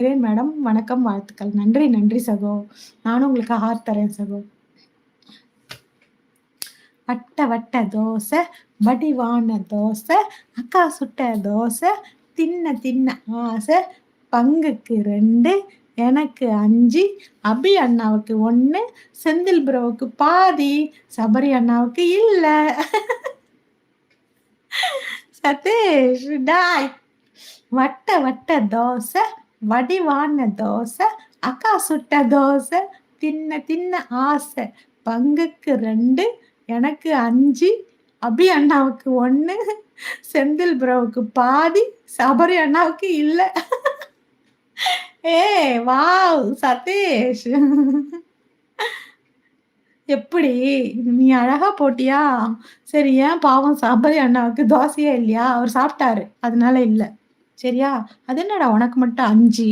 Madam. வணக்கம், வாழ்த்துக்கள். நன்றி, நன்றி சகோ. நானும் உங்களுக்கு ஹார்ட் தரேன் சகோ. வட்ட வட்ட தோசை, வடிவான தோசை, அக்கா சுட்ட தோசை, தின்ன தின்ன ஆசை, பங்குக்கு 2, எனக்கு 5, அபி அண்ணாவுக்கு 1, செந்தில் ப்ரோவுக்கு பாதி, சபரி அண்ணாவுக்கு இல்ல. சதீஷ் டாய். வட்ட வட்ட தோசை, வடிவான தோசை, அக்கா சுட்ட தோசை, தின்ன தின்ன ஆசை, பங்குக்கு 2, எனக்கு 5, அபி அண்ணாவுக்கு 1, செந்தில் ப்ரோவுக்கு பாதி, சபரி அண்ணாவுக்கு இல்ல. வாவ் சதீஷ். எப்படி? நீ அழகா போட்டியா? சரி, ஏன் பாவம் சபரி அண்ணாவுக்கு தோசையே இல்லையா? அவர் சாப்பிட்டாரு. அதனால இல்ல. சரியா? அது என்னடா உனக்கு மட்டும் 5?